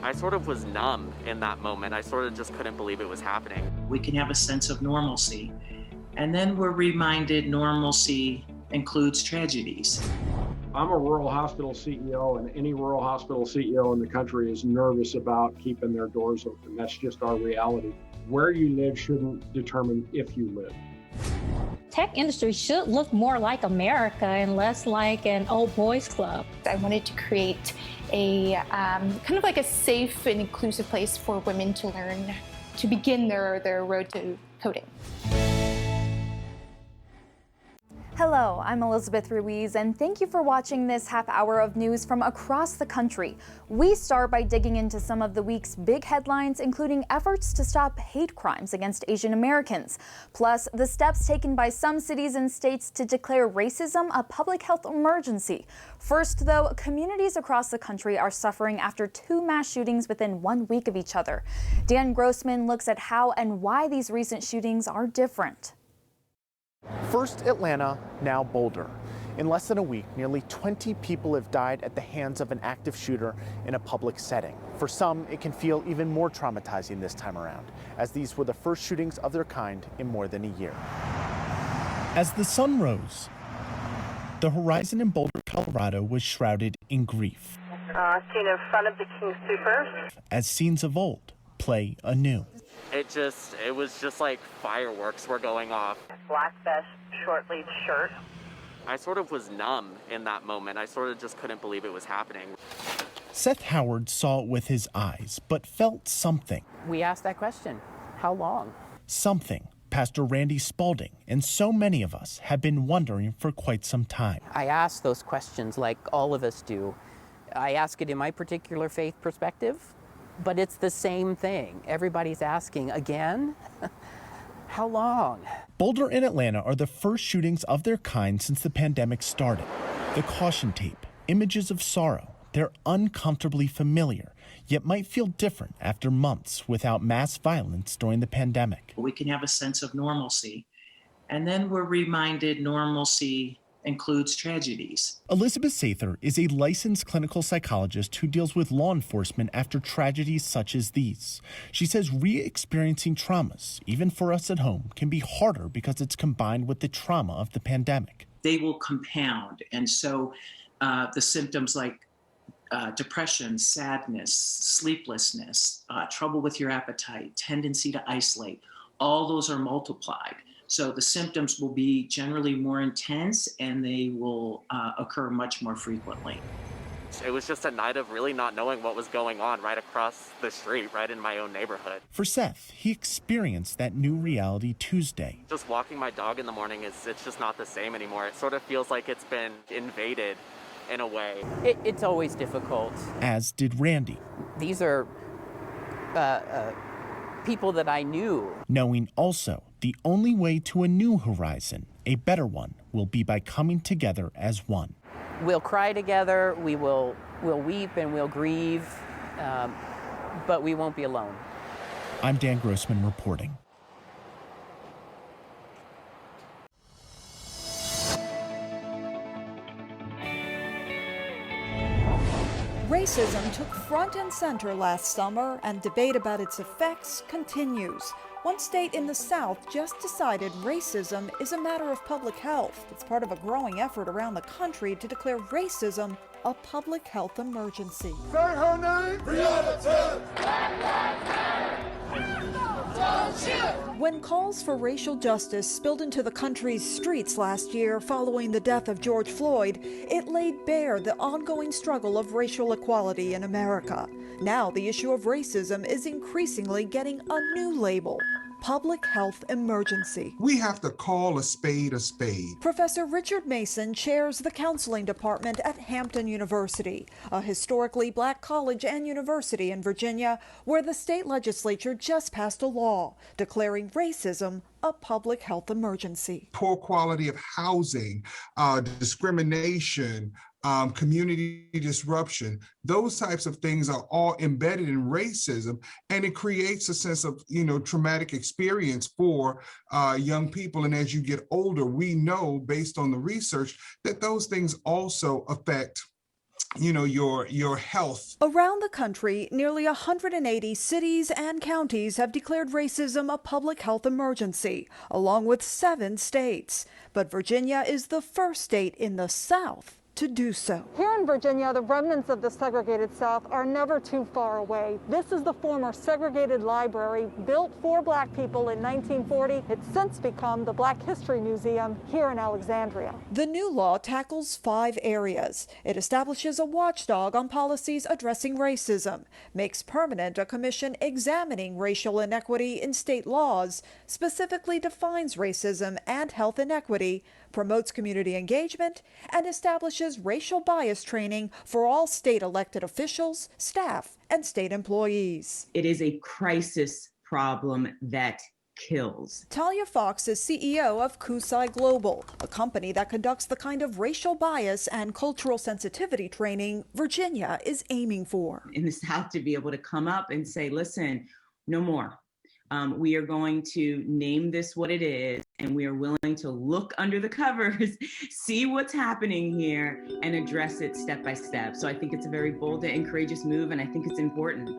I sort of was numb in that moment. I sort of just couldn't believe it was happening. We can have a sense of normalcy, and then we're reminded normalcy includes tragedies. I'm a rural hospital CEO, and any rural hospital CEO in the country is nervous about keeping their doors open. That's just our reality. Where you live shouldn't determine if you live. Tech industry should look more like America and less like an old boys club. I wanted to create a kind of like a safe and inclusive place for women to learn, to begin their road to coding. Hello, I'm Elizabeth Ruiz, and thank you for watching this half hour of news from across the country. We start by digging into some of the week's big headlines, including efforts to stop hate crimes against Asian Americans, plus the steps taken by some cities and states to declare racism a public health emergency. First, though, communities across the country are suffering after 2 mass shootings within 1 week of each other. Dan Grossman looks at how and why these recent shootings are different. First Atlanta, now Boulder. In less than a week, nearly 20 people have died at the hands of an active shooter in a public setting. For some, it can feel even more traumatizing this time around, as these were the first shootings of their kind in more than a year. As the sun rose, the horizon in Boulder, Colorado was shrouded in grief. Seen in front of the King Supers. As scenes of old play anew. It was just like fireworks were going off. Black vest, short sleeved shirt. I sort of was numb in that moment. I sort of just couldn't believe it was happening. Seth Howard saw it with his eyes, but felt something. We asked that question, how long? Something Pastor Randy Spalding and so many of us have been wondering for quite some time. I ask those questions like all of us do. I ask it in my particular faith perspective, but it's the same thing. Everybody's asking again, how long? Boulder and Atlanta are the first shootings of their kind since the pandemic started. The caution tape, images of sorrow, they're uncomfortably familiar, yet might feel different after months without mass violence during the pandemic. We can have a sense of normalcy, and then we're reminded normalcy includes tragedies. Elizabeth Sather is a licensed clinical psychologist who deals with law enforcement after tragedies such as these. She says re-experiencing traumas, even for us at home, can be harder because it's combined with the trauma of the pandemic. They will compound, and so the symptoms like depression, sadness, sleeplessness, trouble with your appetite, tendency to isolate, all those are multiplied. So the symptoms will be generally more intense, and they will occur much more frequently. It was just a night of really not knowing what was going on right across the street, right in my own neighborhood. For Seth, he experienced that new reality Tuesday. Just walking my dog in the morning, it's just not the same anymore. It sort of feels like it's been invaded in a way. It's always difficult. As did Randy. These are people that I knew. Knowing also the only way to a new horizon, a better one, will be by coming together as one. We'll cry together, we'll weep and we'll grieve, but we won't be alone. I'm Dan Grossman reporting. Racism took front and center last summer, and debate about its effects continues. One state in the South just decided racism is a matter of public health. It's part of a growing effort around the country to declare racism a public health emergency. Say her name! Breonna When calls for racial justice spilled into the country's streets last year following the death of George Floyd, it laid bare the ongoing struggle of racial equality in America. Now the issue of racism is increasingly getting a new label: public health emergency. We have to call a spade a spade. Professor Richard Mason chairs the counseling department at Hampton University, a historically black college and university in Virginia, where the state legislature just passed a law declaring racism a public health emergency. Poor quality of housing, discrimination, community disruption, those types of things are all embedded in racism, and it creates a sense of, traumatic experience for young people. And as you get older, we know based on the research that those things also affect your health. Around the country, nearly 180 cities and counties have declared racism a public health emergency, along with 7 states. But Virginia is the first state in the South to do so. Here in Virginia, the remnants of the segregated South are never too far away. This is the former segregated library built for Black people in 1940. It's since become the Black History Museum here in Alexandria. The new law tackles 5 areas. It establishes a watchdog on policies addressing racism, makes permanent a commission examining racial inequity in state laws, specifically defines racism and health inequity, promotes community engagement, and establishes racial bias training for all state elected officials, staff, and state employees. It is a crisis problem that kills. Talia Fox is CEO of Kusai Global, a company that conducts the kind of racial bias and cultural sensitivity training Virginia is aiming for. In the South, to be able to come up and say, listen, no more. We are going to name this what it is, and we are willing to look under the covers, see what's happening here, and address it step by step. So I think it's a very bold and courageous move, and I think it's important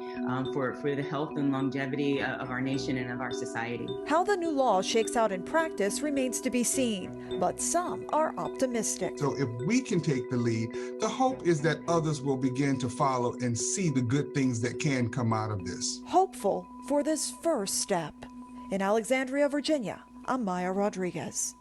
for the health and longevity of our nation and of our society. How the new law shakes out in practice remains to be seen, but some are optimistic. So if we can take the lead, the hope is that others will begin to follow and see the good things that can come out of this. Hopeful for this first step. In Alexandria, Virginia, I'm Maya Rodriguez.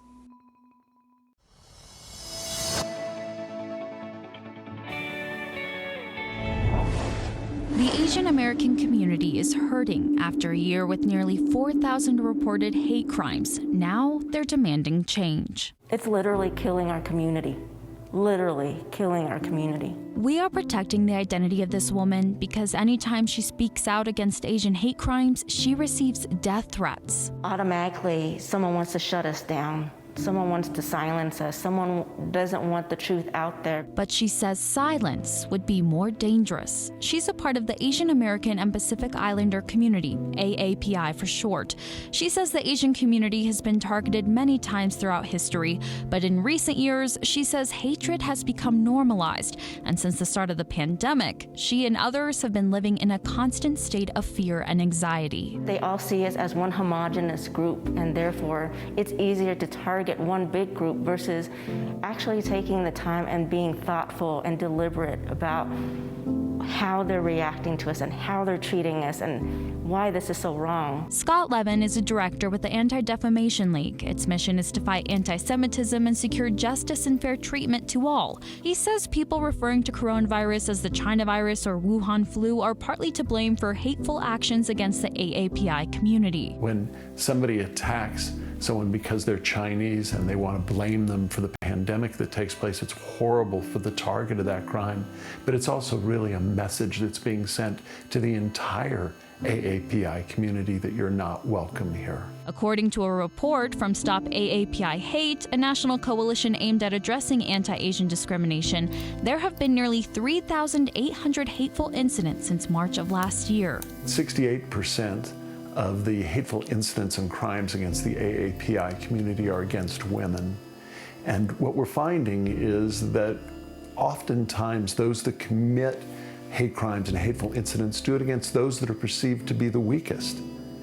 The Asian American community is hurting after a year with nearly 4,000 reported hate crimes. Now they're demanding change. It's literally killing our community. Literally killing our community. We are protecting the identity of this woman because anytime she speaks out against Asian hate crimes, she receives death threats. Automatically, someone wants to shut us down. Someone wants to silence us. Someone doesn't want the truth out there. But she says silence would be more dangerous. She's a part of the Asian American and Pacific Islander community, AAPI for short. She says the Asian community has been targeted many times throughout history, but in recent years, she says hatred has become normalized. And since the start of the pandemic, she and others have been living in a constant state of fear and anxiety. They all see us as one homogenous group, and therefore it's easier to target one big group versus actually taking the time and being thoughtful and deliberate about how they're reacting to us and how they're treating us and why this is so wrong. Scott Levin is a director with the Anti-Defamation League. Its mission is to fight anti-Semitism and secure justice and fair treatment to all. He says people referring to coronavirus as the China virus or Wuhan flu are partly to blame for hateful actions against the AAPI community. When somebody attacks someone because they're Chinese and they want to blame them for the pandemic that takes place, it's horrible for the target of that crime, but it's also really a message that's being sent to the entire AAPI community that you're not welcome here. According to a report from Stop AAPI Hate, a national coalition aimed at addressing anti-Asian discrimination, there have been nearly 3,800 hateful incidents since March of last year. 68% of the hateful incidents and crimes against the AAPI community are against women. And what we're finding is that oftentimes those that commit hate crimes and hateful incidents do it against those that are perceived to be the weakest.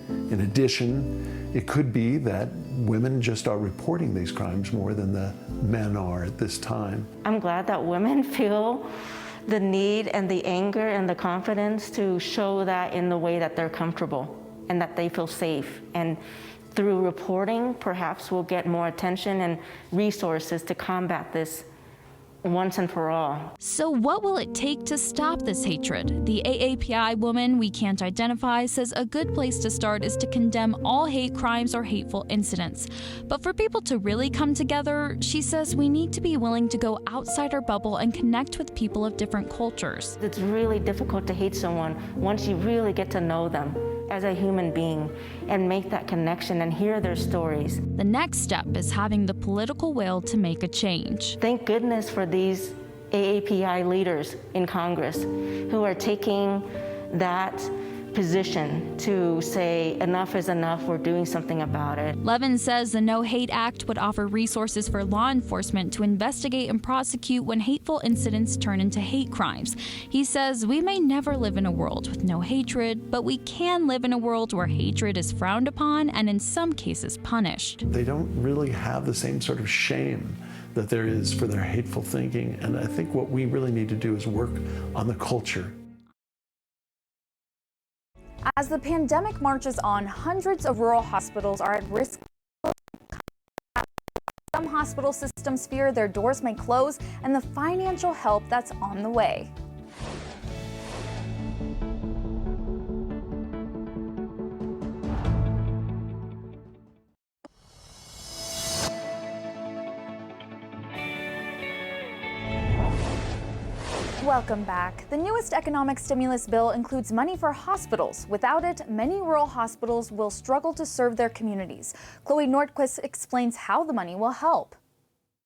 In addition, it could be that women just are reporting these crimes more than the men are at this time. I'm glad that women feel the need and the anger and the confidence to show that in the way that they're comfortable and that they feel safe. And through reporting, perhaps we'll get more attention and resources to combat this once and for all. So what will it take to stop this hatred? The AAPI woman we can't identify says a good place to start is to condemn all hate crimes or hateful incidents. But for people to really come together, she says we need to be willing to go outside our bubble and connect with people of different cultures. It's really difficult to hate someone once you really get to know them as a human being and make that connection and hear their stories. The next step is having the political will to make a change. Thank goodness for these AAPI leaders in Congress who are taking that position to say enough is enough, we're doing something about it. Levin says the No Hate Act would offer resources for law enforcement to investigate and prosecute when hateful incidents turn into hate crimes. He says we may never live in a world with no hatred, but we can live in a world where hatred is frowned upon and in some cases punished. They don't really have the same sort of shame that there is for their hateful thinking, and I think what we really need to do is work on the culture. As the pandemic marches on, hundreds of rural hospitals are at risk. Some hospital systems fear their doors may close and the financial help that's on the way. Welcome back. The newest economic stimulus bill includes money for hospitals. Without it, many rural hospitals will struggle to serve their communities. Chloe Nordquist explains how the money will help.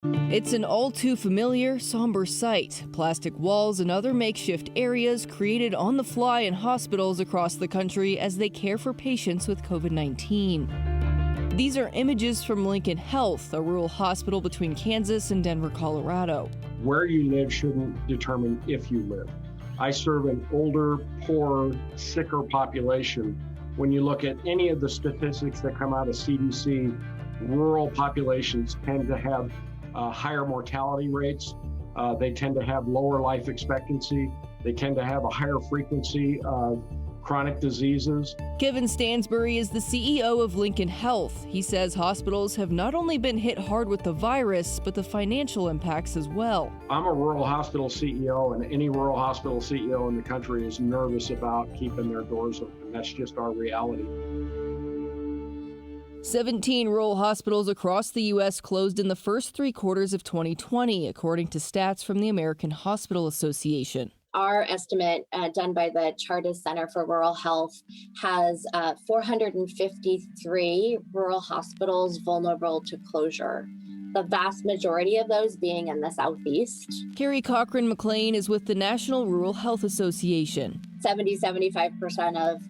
It's an all too familiar, somber sight. Plastic walls and other makeshift areas created on the fly in hospitals across the country as they care for patients with COVID-19. These are images from Lincoln Health, a rural hospital between Kansas and Denver, Colorado. Where you live shouldn't determine if you live. I serve an older, poorer, sicker population. When you look at any of the statistics that come out of CDC, rural populations tend to have higher mortality rates. They tend to have lower life expectancy. They tend to have a higher frequency of chronic diseases. Kevin Stansbury is the CEO of Lincoln Health. He says hospitals have not only been hit hard with the virus, but the financial impacts as well. I'm a rural hospital CEO, and any rural hospital CEO in the country is nervous about keeping their doors open. That's just our reality. 17 rural hospitals across the U.S. closed in the first 3 quarters of 2020, according to stats from the American Hospital Association. Our estimate done by the Chartis Center for Rural Health has 453 rural hospitals vulnerable to closure, the vast majority of those being in the Southeast. Carrie Cochran-McLean is with the National Rural Health Association. 70-75% of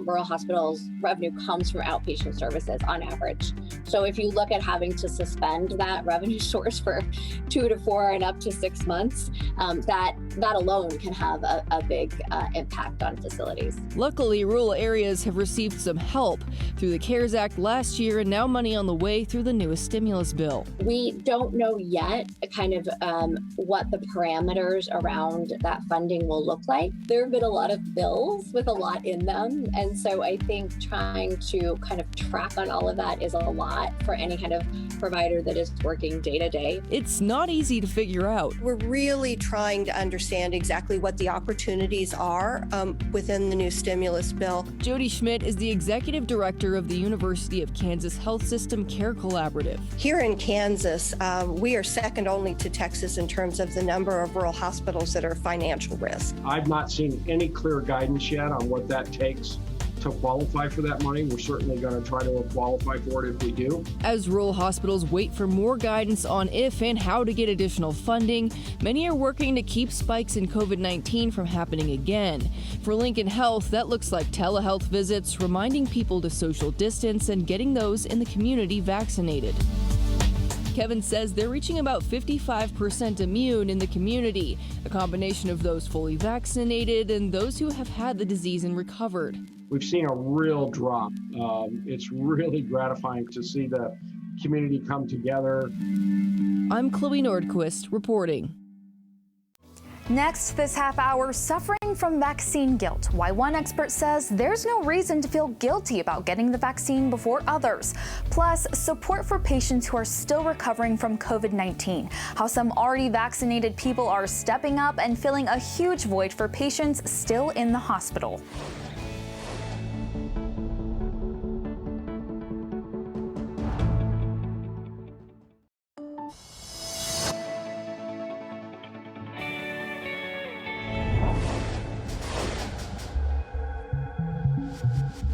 rural hospitals' revenue comes from outpatient services on average. So if you look at having to suspend that revenue source for 2 to 4 and up to 6 months, that alone can have a big impact on facilities. Luckily, rural areas have received some help through the CARES Act last year and now money on the way through the newest stimulus bill. We don't know yet kind of what the parameters around that funding will look like. There have been a lot of bills with a lot in them. And so I think trying to kind of track on all of that is a lot for any kind of provider that is working day to day. It's not easy to figure out. We're really trying to understand exactly what the opportunities are within the new stimulus bill. Jody Schmidt is the executive director of the University of Kansas Health System Care Collaborative. Here in Kansas, we are second only to Texas in terms of the number of rural hospitals that are financial risk. I've not seen any clear guidance yet on what that takes to qualify for that money. We're certainly going to try to qualify for it if we do. As rural hospitals wait for more guidance on if and how to get additional funding, many are working to keep spikes in COVID-19 from happening again. For Lincoln Health, that looks like telehealth visits, reminding people to social distance, and getting those in the community vaccinated. Kevin says they're reaching about 55% immune in the community, a combination of those fully vaccinated and those who have had the disease and recovered. We've seen a real drop. It's really gratifying to see the community come together. I'm Chloe Nordquist reporting. Next this half hour, suffering from vaccine guilt. Why one expert says there's no reason to feel guilty about getting the vaccine before others. Plus, support for patients who are still recovering from COVID-19. How some already vaccinated people are stepping up and filling a huge void for patients still in the hospital.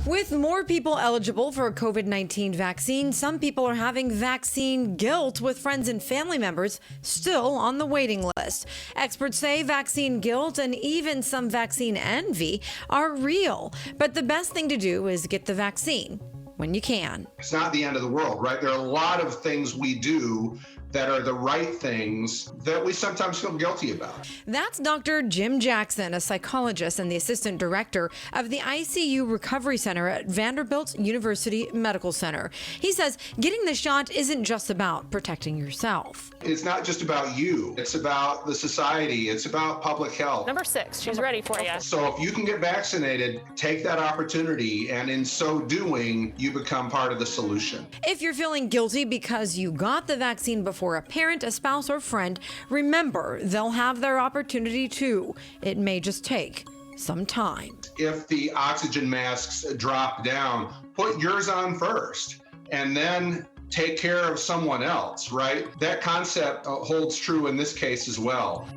With more people eligible for a COVID-19 vaccine, some people are having vaccine guilt, with friends and family members still on the waiting list. Experts say vaccine guilt and even some vaccine envy are real, but the best thing to do is get the vaccine when you can. It's not the end of the world, right? There are a lot of things we do that are the right things that we sometimes feel guilty about. That's Dr. Jim Jackson, a psychologist and the assistant director of the ICU Recovery Center at Vanderbilt University Medical Center. He says getting the shot isn't just about protecting yourself. It's not just about you. It's about the society. It's about public health. Number 6, she's ready for you. So if you can get vaccinated, take that opportunity, and in so doing, you become part of the solution. If you're feeling guilty because you got the vaccine before a parent, a spouse, or friend, remember they'll have their opportunity too. It may just take some time. If the oxygen masks drop down, put yours on first, and then take care of someone else, right? That concept holds true in this case as well.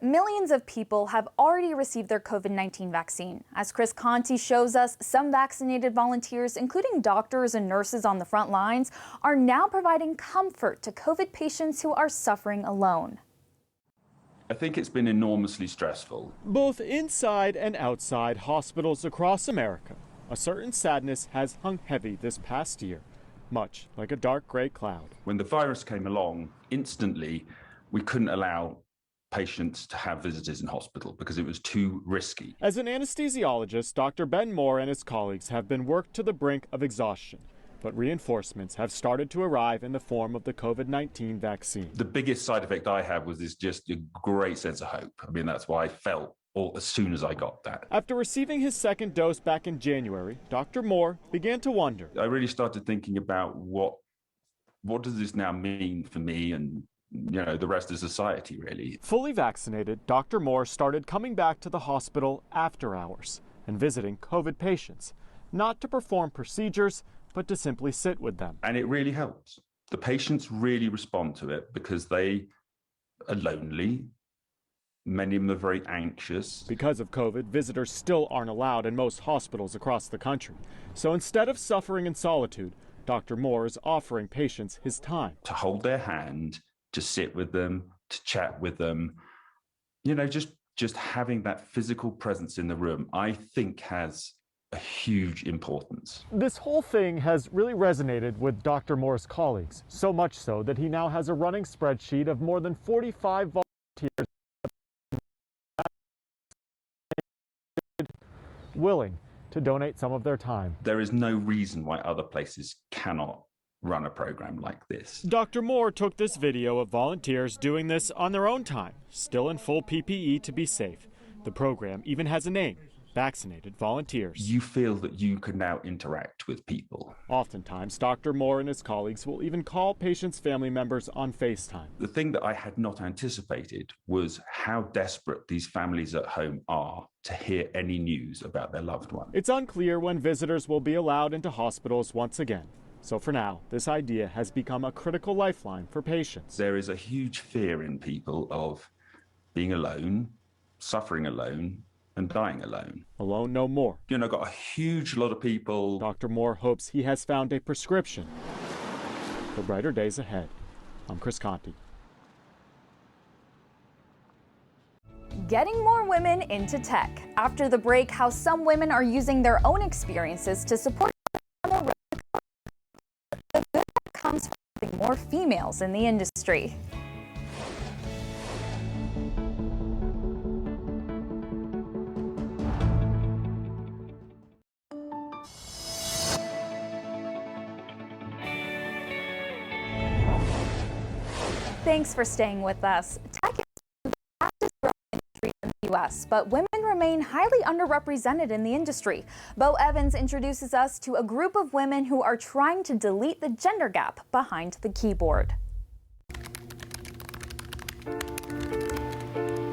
Millions of people have already received their COVID-19 vaccine. As Chris Conti shows us, some vaccinated volunteers, including doctors and nurses on the front lines, are now providing comfort to COVID patients who are suffering alone. I think it's been enormously stressful. Both inside and outside hospitals across America, a certain sadness has hung heavy this past year, much like a dark gray cloud. When the virus came along, instantly we couldn't allow patients to have visitors in hospital because it was too risky. As an anesthesiologist, Dr. Ben Moore and his colleagues have been worked to the brink of exhaustion, but reinforcements have started to arrive in the form of the COVID-19 vaccine. The biggest side effect I had was just a great sense of hope. I mean, that's why I felt as soon as I got that. After receiving his second dose back in January, Dr. Moore began to wonder. I really started thinking about what does this now mean for me and the rest of society, really. Fully vaccinated, Dr. Moore started coming back to the hospital after hours and visiting COVID patients, not to perform procedures, but to simply sit with them. And it really helps. The patients really respond to it because they are lonely. Many of them are very anxious. Because of COVID, visitors still aren't allowed in most hospitals across the country. So instead of suffering in solitude, Dr. Moore is offering patients his time. To hold their hand, to sit with them, to chat with them, just having that physical presence in the room, I think has a huge importance. This whole thing has really resonated with Dr. Moore's colleagues, so much so that he now has a running spreadsheet of more than 45 volunteers willing to donate some of their time. There is no reason why other places cannot run a program like this. Dr. Moore took this video of volunteers doing this on their own time, still in full PPE to be safe. The program even has a name, Vaccinated Volunteers. You feel that you can now interact with people. Oftentimes, Dr. Moore and his colleagues will even call patients' family members on FaceTime. The thing that I had not anticipated was how desperate these families at home are to hear any news about their loved one. It's unclear when visitors will be allowed into hospitals once again. So for now, this idea has become a critical lifeline for patients. There is a huge fear in people of being alone, suffering alone, and dying alone. Alone no more. Got a huge lot of people. Dr. Moore hopes he has found a prescription for brighter days ahead. I'm Chris Conti. Getting more women into tech. After the break, how some women are using their own experiences to support on the road. The good that comes from having more females in the industry. Thanks for staying with us. Tech is the fastest growing industry in the U.S., but women remain highly underrepresented in the industry. Bo Evans introduces us to a group of women who are trying to delete the gender gap behind the keyboard.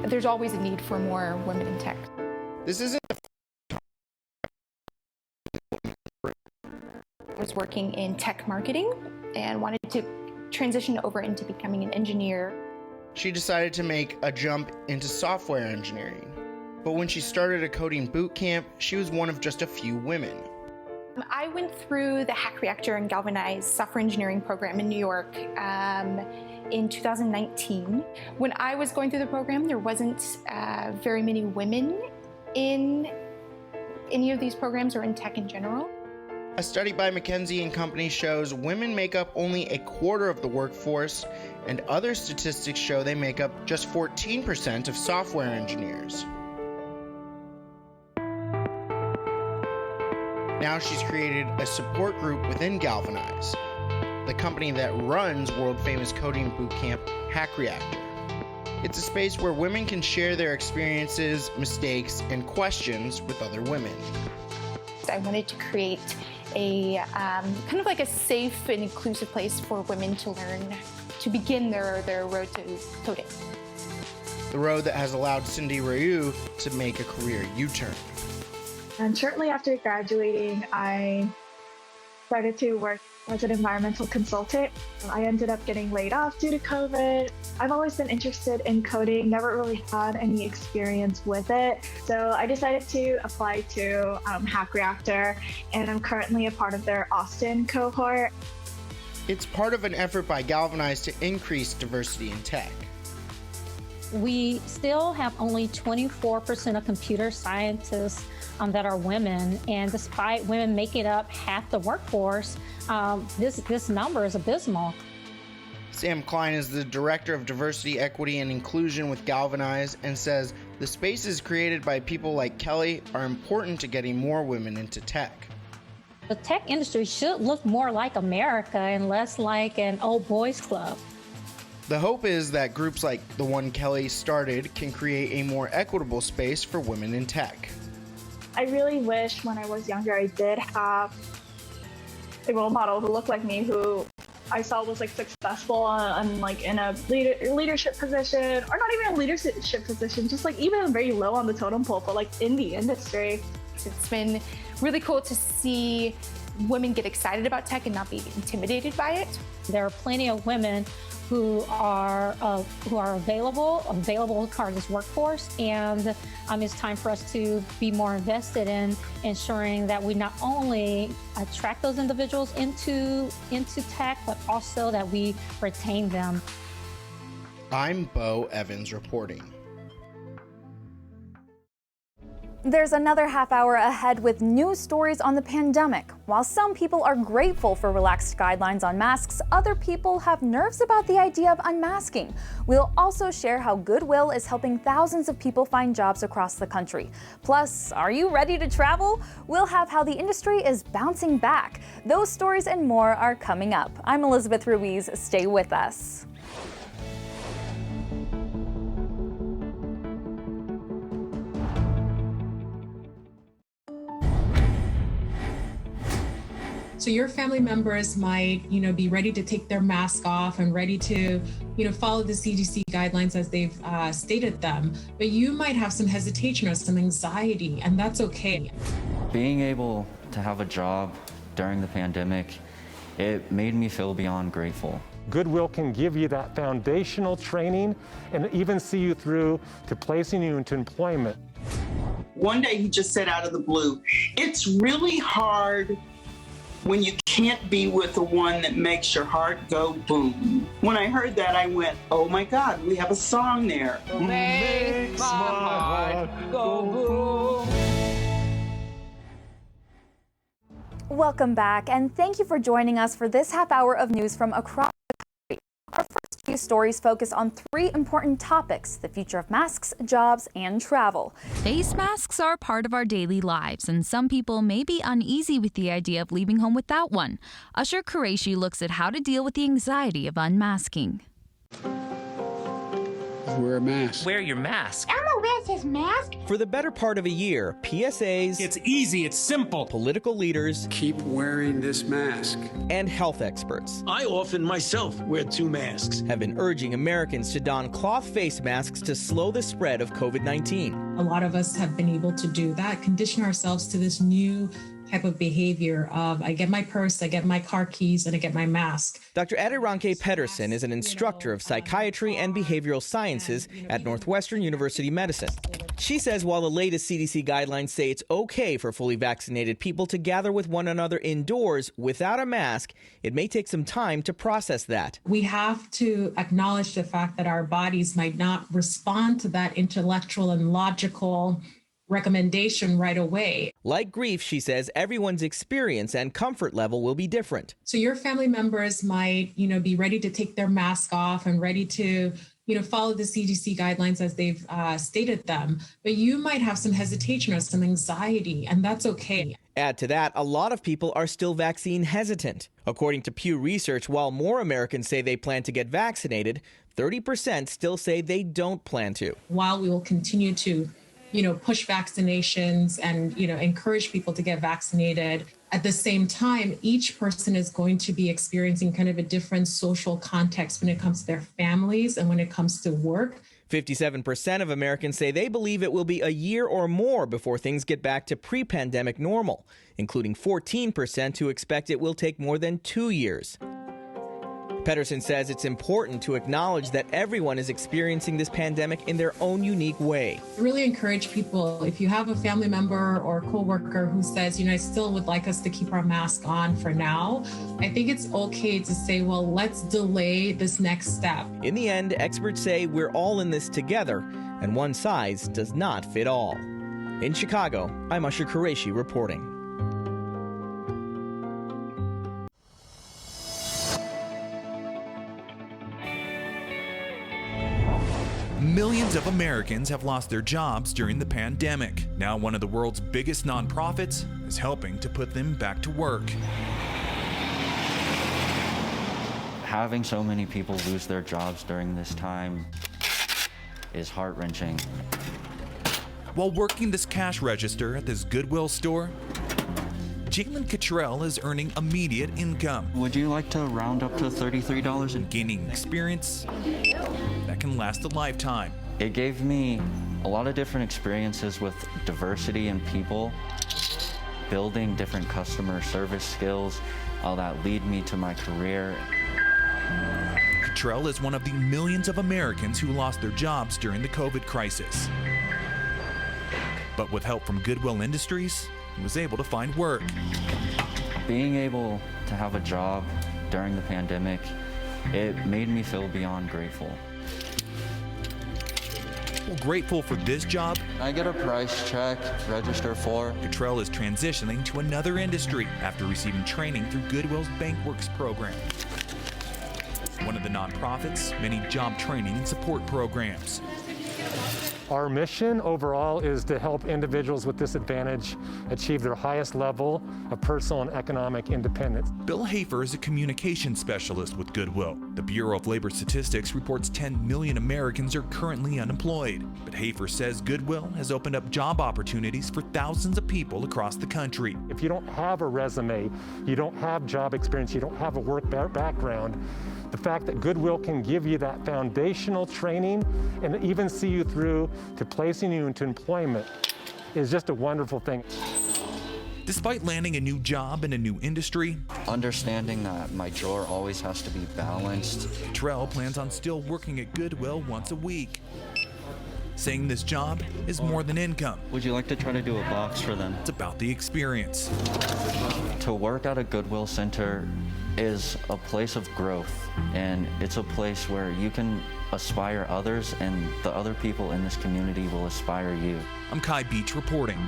There's always a need for more women in tech. This isn't I was working in tech marketing and wanted to transition over into becoming an engineer. She decided to make a jump into software engineering. But when she started a coding boot camp, she was one of just a few women. I went through the Hack Reactor and Galvanize software engineering program in New York in 2019. When I was going through the program, there wasn't very many women in any of these programs or in tech in general. A study by McKinsey & Company shows women make up only a quarter of the workforce, and other statistics show they make up just 14% of software engineers. Now she's created a support group within Galvanize, the company that runs world-famous coding bootcamp Hack Reactor. It's a space where women can share their experiences, mistakes, and questions with other women. I wanted to create a kind of like a safe and inclusive place for women to learn, to begin their road to coding. The road that has allowed Cindy Ryu to make a career U-turn. And shortly after graduating, I started to work as an environmental consultant. I ended up getting laid off due to COVID. I've always been interested in coding, never really had any experience with it. So I decided to apply to Hack Reactor, and I'm currently a part of their Austin cohort. It's part of an effort by Galvanize to increase diversity in tech. We still have only 24% of computer scientists that are women, and despite women making up half the workforce, this number is abysmal. Sam Klein is the Director of Diversity, Equity, and Inclusion with Galvanize and says the spaces created by people like Kelly are important to getting more women into tech. The tech industry should look more like America and less like an old boys club. The hope is that groups like the one Kelly started can create a more equitable space for women in tech. I really wish when I was younger I did have a role model who looked like me, who I saw was like successful and like in a leadership position, or not even a leadership position, just like even very low on the totem pole, but like in the industry. It's been really cool to see women get excited about tech and not be intimidated by it. There are plenty of women who are available as part of this workforce, and it's time for us to be more invested in ensuring that we not only attract those individuals into tech, but also that we retain them. I'm Bo Evans reporting. There's another half hour ahead with news stories on the pandemic. While some people are grateful for relaxed guidelines on masks, other people have nerves about the idea of unmasking. We'll also share how Goodwill is helping thousands of people find jobs across the country. Plus, are you ready to travel? We'll have how the industry is bouncing back. Those stories and more are coming up. I'm Elizabeth Ruiz. Stay with us. So your family members might, be ready to take their mask off and ready to, follow the CDC guidelines as they've stated them, but you might have some hesitation or some anxiety, and that's okay. Being able to have a job during the pandemic, it made me feel beyond grateful. Goodwill can give you that foundational training and even see you through to placing you into employment. One day he just said out of the blue, it's really hard when you can't be with the one that makes your heart go boom. When I heard that, I went, oh my God, we have a song there. Makes my heart go boom. Welcome back, and thank you for joining us for this half hour of news from across the country. Our first few stories focus on three important topics: the future of masks, jobs, and travel. Face masks are part of our daily lives, and some people may be uneasy with the idea of leaving home without one. Usher Qureshi looks at how to deal with the anxiety of unmasking. Wear a mask. Wear your mask. Elmo wears his mask. For the better part of a year, PSAs, it's easy, it's simple. Political leaders, keep wearing this mask. And health experts. I often myself wear 2 masks. Have been urging Americans to don cloth face masks to slow the spread of COVID-19. A lot of us have been able to do that, condition ourselves to this new type of behavior of I get my purse, I get my car keys, and I get my mask. Dr. Adiranke Pedersen is an instructor of psychiatry and behavioral sciences at Northwestern University Medicine. She says while the latest CDC guidelines say it's okay for fully vaccinated people to gather with one another indoors without a mask, it may take some time to process that. We have to acknowledge the fact that our bodies might not respond to that intellectual and logical recommendation right away. Like grief, she says everyone's experience and comfort level will be different. So your family members might, be ready to take their mask off and ready to, follow the CDC guidelines as they've stated them, but you might have some hesitation or some anxiety, and that's okay. Add to that, a lot of people are still vaccine hesitant. According to Pew Research, while more Americans say they plan to get vaccinated, 30% still say they don't plan to. While we will continue to push vaccinations and, encourage people to get vaccinated. At the same time, each person is going to be experiencing kind of a different social context when it comes to their families and when it comes to work. 57% of Americans say they believe it will be a year or more before things get back to pre-pandemic normal, including 14% who expect it will take more than 2 years. Pedersen says it's important to acknowledge that everyone is experiencing this pandemic in their own unique way. I really encourage people, if you have a family member or coworker who says, I still would like us to keep our mask on for now, I think it's okay to say, well, let's delay this next step. In the end, experts say we're all in this together, and one size does not fit all. In Chicago, I'm Usher Qureshi reporting. Millions of Americans have lost their jobs during the pandemic. Now one of the world's biggest nonprofits is helping to put them back to work. Having so many people lose their jobs during this time is heart-wrenching. While working this cash register at this Goodwill store, Jalen Cottrell is earning immediate income. Would you like to round up to $33? And gaining experience that can last a lifetime. It gave me a lot of different experiences with diversity in people, building different customer service skills that lead me to my career. Cottrell is one of the millions of Americans who lost their jobs during the COVID crisis. But with help from Goodwill Industries, he was able to find work. Being able to have a job during the pandemic, it made me feel beyond grateful. Well, grateful for this job, I get a price check, register for. Cottrell is transitioning to another industry after receiving training through Goodwill's BankWorks program, one of the nonprofit's many job training and support programs. Our mission overall is to help individuals with disadvantage achieve their highest level of personal and economic independence. Bill Hafer is a communications specialist with Goodwill. The Bureau of Labor Statistics reports 10 million Americans are currently unemployed. But Hafer says Goodwill has opened up job opportunities for thousands of people across the country. If you don't have a resume, you don't have job experience, you don't have a work background, the fact that Goodwill can give you that foundational training and even see you through to placing you into employment is just a wonderful thing. Despite landing a new job in a new industry, understanding that my drawer always has to be balanced, Cottrell plans on still working at Goodwill once a week, saying this job is more than income. Would you like to try to do a box for them? It's about the experience. To work at a Goodwill Center is a place of growth, and it's a place where you can aspire others, and the other people in this community will aspire you. I'm Kai Beach reporting.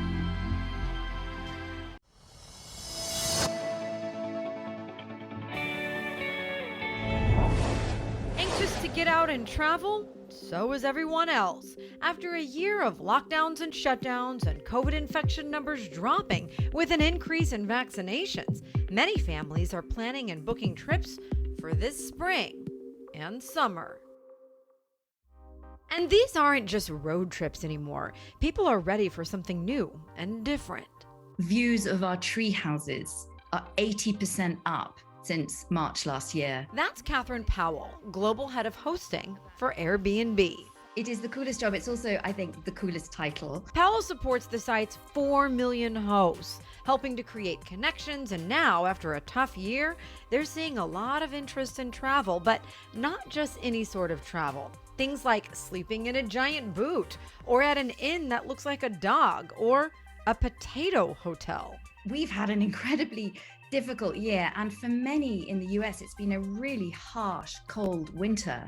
Anxious to get out and travel? So is everyone else. After a year of lockdowns and shutdowns and COVID infection numbers dropping with an increase in vaccinations, many families are planning and booking trips for this spring and summer. And these aren't just road trips anymore. People are ready for something new and different. Views of our tree houses are 80% up since March last year. That's Catherine Powell, Global Head of Hosting for Airbnb. It is the coolest job. It's also, I think, the coolest title. Powell supports the site's 4 million hosts, helping to create connections, and now, after a tough year, they're seeing a lot of interest in travel, but not just any sort of travel. Things like sleeping in a giant boot, or at an inn that looks like a dog, or a potato hotel. We've had an incredibly difficult year, and for many in the US, it's been a really harsh, cold winter.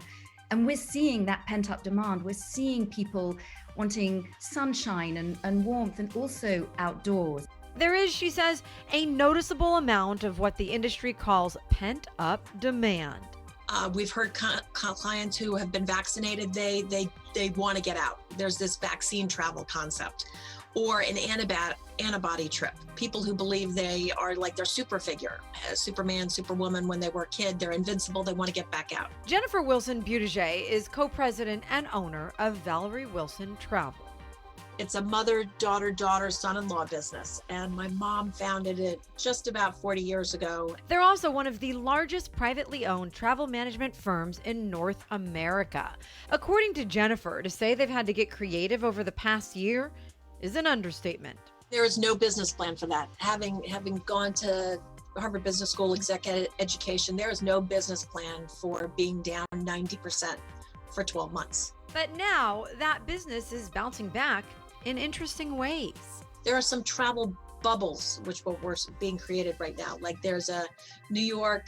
And we're seeing that pent-up demand. We're seeing people wanting sunshine and warmth, and also outdoors. There is, she says, a noticeable amount of what the industry calls pent-up demand. We've heard clients who have been vaccinated, they want to get out. There's this vaccine travel concept, or an antibody trip. People who believe they are like their super figure, Superman, Superwoman when they were a kid, they're invincible, they want to get back out. Jennifer Wilson Buttigieg is co-president and owner of Valerie Wilson Travel. It's a mother, daughter, son-in-law business, and my mom founded it just about 40 years ago. They're also one of the largest privately owned travel management firms in North America. According to Jennifer, to say they've had to get creative over the past year is an understatement. There is no business plan for that. Having gone to Harvard Business School executive education, there is no business plan for being down 90% for 12 months. But now that business is bouncing back in interesting ways. There are some travel bubbles which were being created right now. Like there's a New York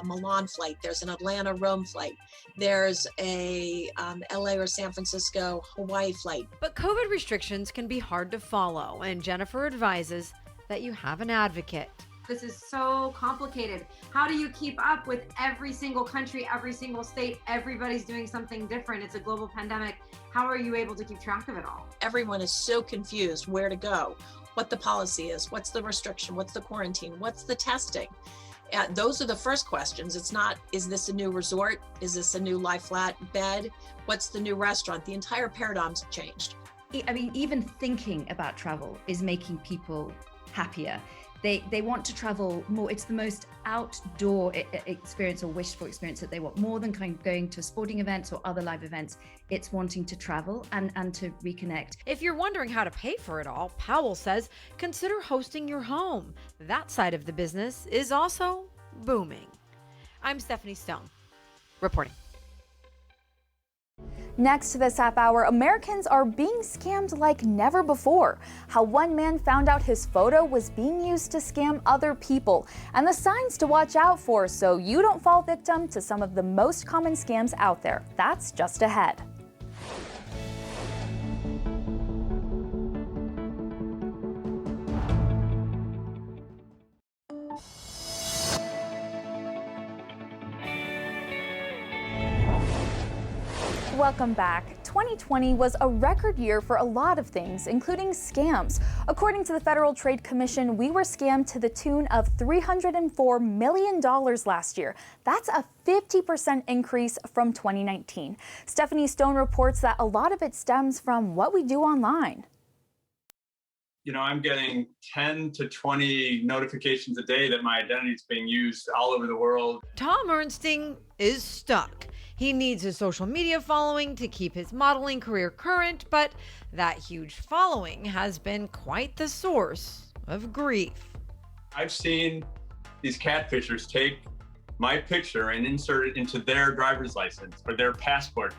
Milan flight, there's an Atlanta Rome flight, there's a LA or San Francisco Hawaii flight. But COVID restrictions can be hard to follow, and Jennifer advises that you have an advocate. This is so complicated. How do you keep up with every single country, every single state? Everybody's doing something different. It's a global pandemic. How are you able to keep track of it all? Everyone is so confused where to go, what the policy is, what's the restriction, what's the quarantine, what's the testing. Those are the first questions. It's not, is this a new resort? Is this a new lie flat bed? What's the new restaurant? The entire paradigm's changed. I mean, even thinking about travel is making people happier. They want to travel more. It's the most outdoor experience or wished for experience that they want, more than kind of going to sporting events or other live events. It's wanting to travel and to reconnect. If you're wondering how to pay for it all, Powell says, consider hosting your home. That side of the business is also booming. I'm Stephanie Stone, reporting. Next to this half hour, Americans are being scammed like never before. How one man found out his photo was being used to scam other people, and the signs to watch out for so you don't fall victim to some of the most common scams out there. That's just ahead. Welcome back. 2020 was a record year for a lot of things, including scams. According to the Federal Trade Commission, we were scammed to the tune of $304 million last year. That's a 50% increase from 2019. Stephanie Stone reports that a lot of it stems from what we do online. You know, I'm getting 10 to 20 notifications a day that my identity is being used all over the world. Tom Ernsting is stuck. He needs his social media following to keep his modeling career current, but that huge following has been quite the source of grief. I've seen these catfishers take my picture and insert it into their driver's license or their passport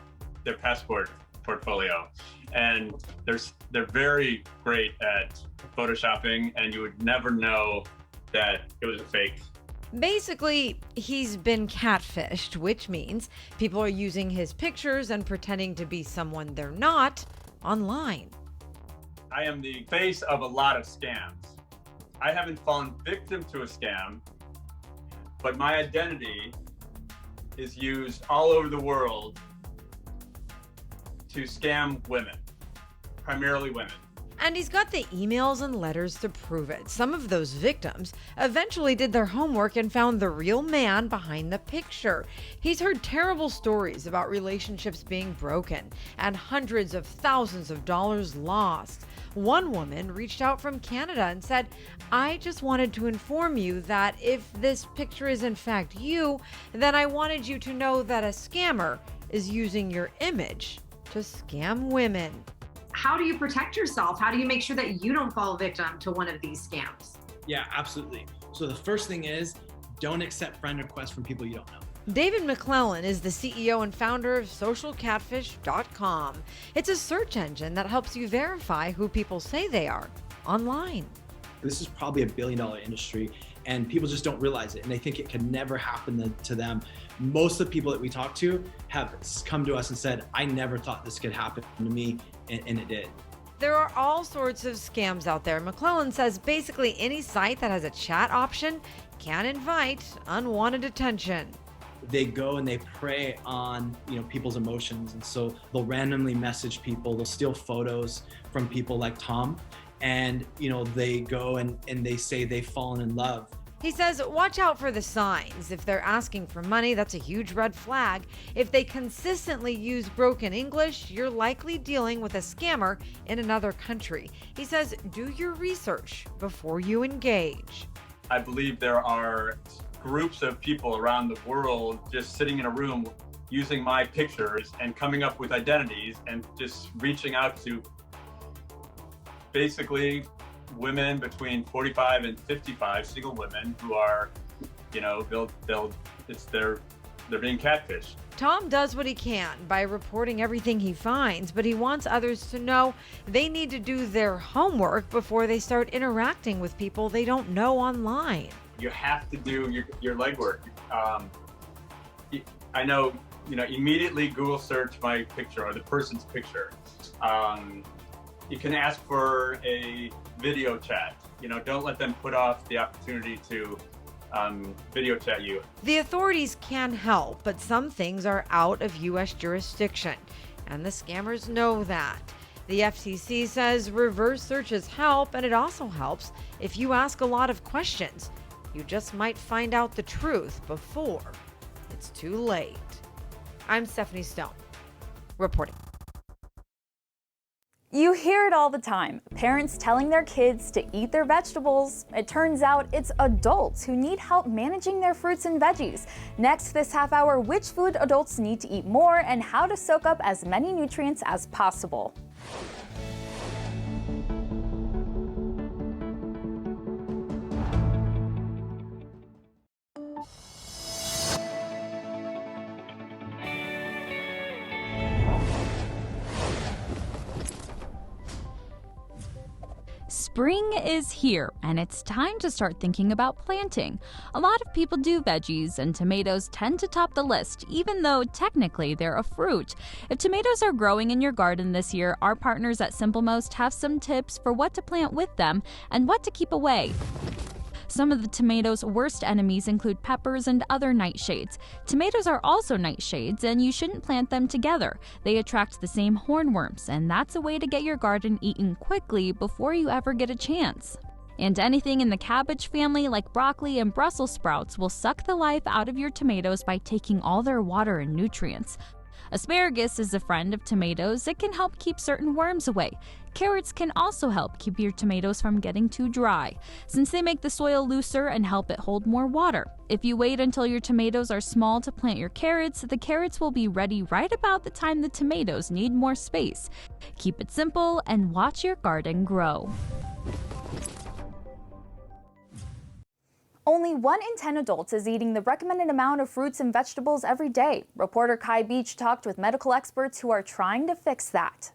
portfolio. And they're very great at photoshopping, and you would never know that it was a fake. Basically, he's been catfished, which means people are using his pictures and pretending to be someone they're not online. I am the face of a lot of scams. I haven't fallen victim to a scam, but my identity is used all over the world to scam women, primarily women. And he's got the emails and letters to prove it. Some of those victims eventually did their homework and found the real man behind the picture. He's heard terrible stories about relationships being broken and hundreds of thousands of dollars lost. One woman reached out from Canada and said, "I just wanted to inform you that if this picture is in fact you, then I wanted you to know that a scammer is using your image to scam women." How do you protect yourself? How do you make sure that you don't fall victim to one of these scams? Yeah, absolutely. So the first thing is, don't accept friend requests from people you don't know. David McClellan is the CEO and founder of socialcatfish.com. It's a search engine that helps you verify who people say they are online. This is probably a $1 billion industry, and people just don't realize it, and they think it can never happen to them. Most of the people that we talk to have come to us and said, I never thought this could happen to me, and it did. There are all sorts of scams out there. McClellan says basically any site that has a chat option can invite unwanted attention. They go and they prey on people's emotions, and so they'll randomly message people. They'll steal photos from people like Tom, and they go and they say they've fallen in love. He says watch out for the signs. If they're asking for money, that's a huge red flag. If they consistently use broken English, you're likely dealing with a scammer in another country. He says do your research before you engage. I believe there are groups of people around the world just sitting in a room using my pictures and coming up with identities and just reaching out to basically women between 45 and 55, single women who are, they're being catfished. Tom does what he can by reporting everything he finds, but he wants others to know they need to do their homework before they start interacting with people they don't know online. You have to do your legwork. I know, immediately Google search my picture or the person's picture. You can ask for a video chat. Don't let them put off the opportunity to video chat you. The authorities can help, but some things are out of U.S. jurisdiction, and the scammers know that. The FTC says reverse searches help, and it also helps if you ask a lot of questions. You just might find out the truth before it's too late. I'm Stephanie Stone, reporting. You hear it all the time, parents telling their kids to eat their vegetables. It turns out it's adults who need help managing their fruits and veggies. Next this half hour, which food adults need to eat more and how to soak up as many nutrients as possible. Spring is here, and it's time to start thinking about planting. A lot of people do veggies, and tomatoes tend to top the list, even though technically they're a fruit. If tomatoes are growing in your garden this year, our partners at Simplemost have some tips for what to plant with them and what to keep away. Some of the tomatoes' worst enemies include peppers and other nightshades. Tomatoes are also nightshades, and you shouldn't plant them together. They attract the same hornworms, and that's a way to get your garden eaten quickly before you ever get a chance. And anything in the cabbage family like broccoli and Brussels sprouts will suck the life out of your tomatoes by taking all their water and nutrients. Asparagus is a friend of tomatoes. It can help keep certain worms away. Carrots can also help keep your tomatoes from getting too dry, since they make the soil looser and help it hold more water. If you wait until your tomatoes are small to plant your carrots, the carrots will be ready right about the time the tomatoes need more space. Keep it simple and watch your garden grow. Only 1 in 10 adults is eating the recommended amount of fruits and vegetables every day. Reporter Kai Beach talked with medical experts who are trying to fix that.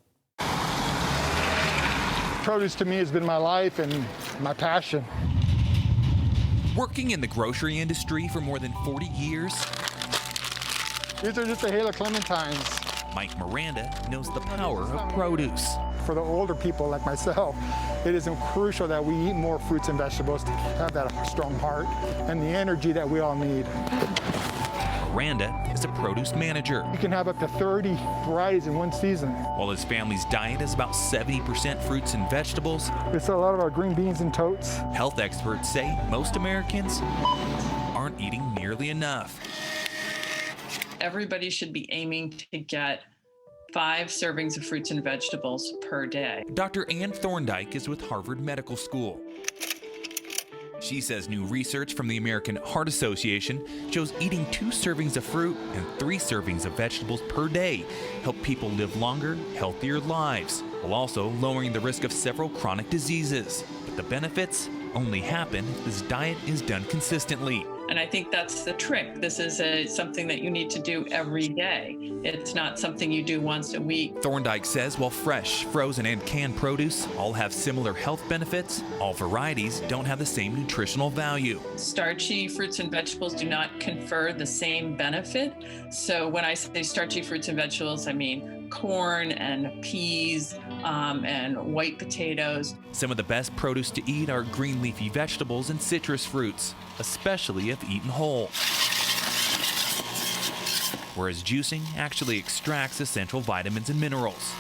Produce to me has been my life and my passion. Working in the grocery industry for more than 40 years, these are just the Halo Clementines. Mike Miranda knows the power of produce. For the older people like myself, it is crucial that we eat more fruits and vegetables to have that strong heart and the energy that we all need. Miranda is a produce manager. You can have up to 30 varieties in one season. While his family's diet is about 70% fruits and vegetables, it's a lot of our green beans and totes. Health experts say most Americans aren't eating nearly enough. Everybody should be aiming to get 5 servings of fruits and vegetables per day. Dr. Ann Thorndike is with Harvard Medical School. She says new research from the American Heart Association shows eating 2 servings of fruit and 3 servings of vegetables per day help people live longer, healthier lives, while also lowering the risk of several chronic diseases. But the benefits only happen if this diet is done consistently. And I think that's the trick. This is something that you need to do every day. It's not something you do once a week. Thorndike says while fresh, frozen, and canned produce all have similar health benefits, all varieties don't have the same nutritional value. Starchy fruits and vegetables do not confer the same benefit. So when I say starchy fruits and vegetables, I mean corn and peas and white potatoes. Some of the best produce to eat are green leafy vegetables and citrus fruits, especially if eaten whole. Whereas juicing actually extracts essential vitamins and minerals.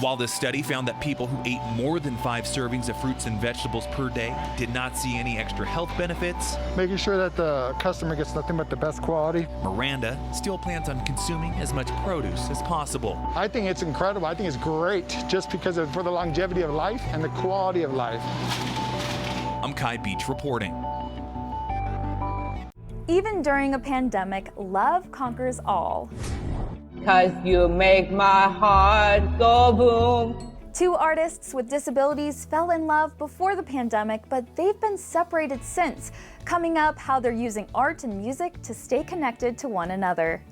While this study found that people who ate more than 5 servings of fruits and vegetables per day did not see any extra health benefits, making sure that the customer gets nothing but the best quality. Miranda still plans on consuming as much produce as possible. I think it's incredible. I think it's great just because for the longevity of life and the quality of life. I'm Kai Beach reporting. Even during a pandemic, love conquers all. 'Cause you make my heart go boom. 2 artists with disabilities fell in love before the pandemic, but they've been separated since. Coming up, how they're using art and music to stay connected to one another.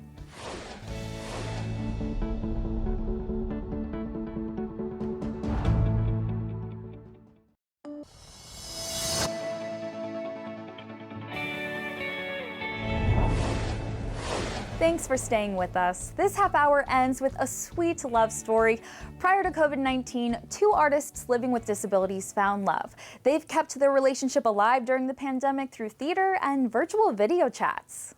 Thanks for staying with us. This half hour ends with a sweet love story. Prior to COVID-19, 2 artists living with disabilities found love. They've kept their relationship alive during the pandemic through theater and virtual video chats.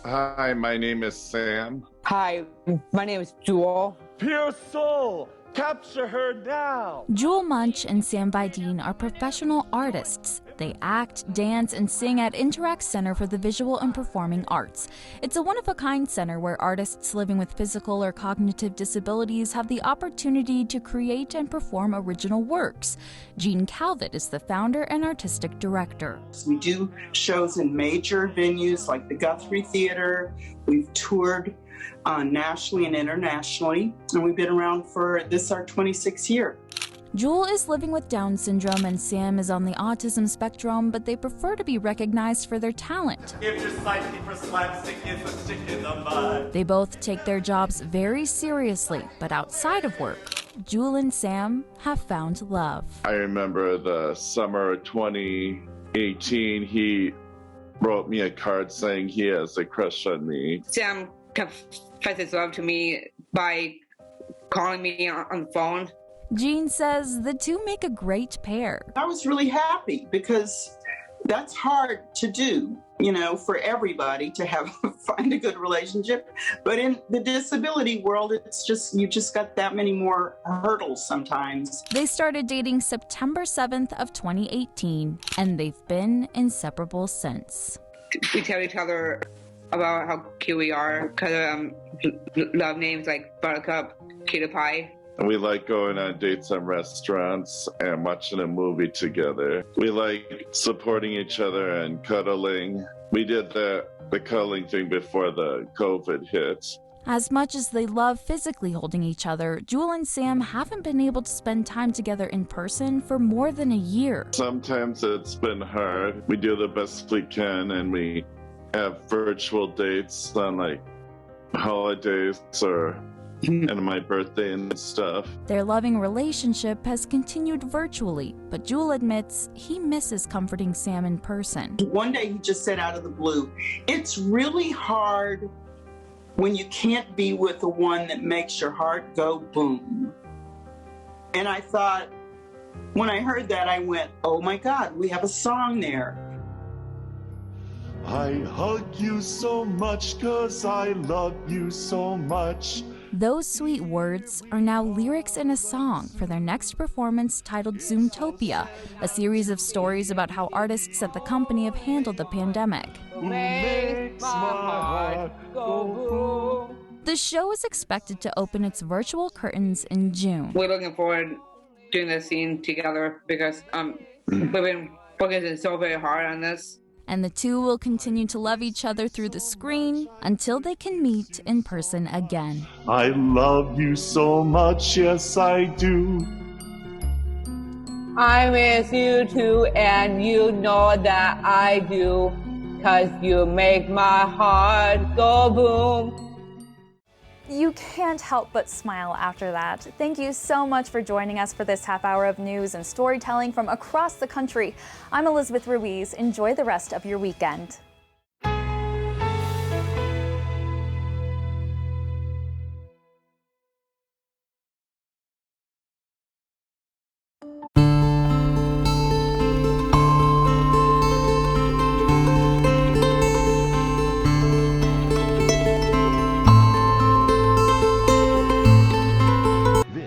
Hi, my name is Sam. Hi, my name is Jewel. Pure soul, capture her now. Jewel Munch and Sam Vidine are professional artists. They act, dance, and sing at Interact Center for the Visual and Performing Arts. It's a one-of-a-kind center where artists living with physical or cognitive disabilities have the opportunity to create and perform original works. Jean Calvert is the founder and artistic director. We do shows in major venues like the Guthrie Theater. We've toured nationally and internationally, and we've been around for our 26th year. Jewel is living with Down syndrome and Sam is on the autism spectrum, but they prefer to be recognized for their talent. If you're psychic for slapstick, it's a stick in the mud. They both take their jobs very seriously, but outside of work, Jewel and Sam have found love. I remember the summer of 2018, he wrote me a card saying he has a crush on me. Sam confessed his love to me by calling me on the phone. Jean says the two make a great pair. I was really happy because that's hard to do, for everybody to find a good relationship. But in the disability world, you just got that many more hurdles sometimes. They started dating September 7th of 2018, and they've been inseparable since. We tell each other about how cute we are because of love names like Buttercup, Cutie Pie. And we like going on dates and restaurants and watching a movie together. We like supporting each other and cuddling. We did the cuddling thing before the COVID hit. As much as they love physically holding each other, Jewel and Sam haven't been able to spend time together in person for more than a year. Sometimes it's been hard. We do the best we can and we have virtual dates on holidays or and my birthday and stuff. Their loving relationship has continued virtually, but Jewel admits he misses comforting Sam in person. One day he just said out of the blue, "It's really hard when you can't be with the one that makes your heart go boom." And I thought, when I heard that, I went, oh my God, we have a song there. I hug you so much 'cause I love you so much. Those sweet words are now lyrics in a song for their next performance titled Zoomtopia, a series of stories about how artists at the company have handled the pandemic. Makes my heart go boom. The show is expected to open its virtual curtains in June. We're looking forward to doing this scene together because we've been working so very hard on this. And the two will continue to love each other through the screen until they can meet in person again. I love you so much, yes I do. I miss you too, and you know that I do, 'cause you make my heart go boom. You can't help but smile after that. Thank you so much for joining us for this half hour of news and storytelling from across the country. I'm Elizabeth Ruiz. Enjoy the rest of your weekend.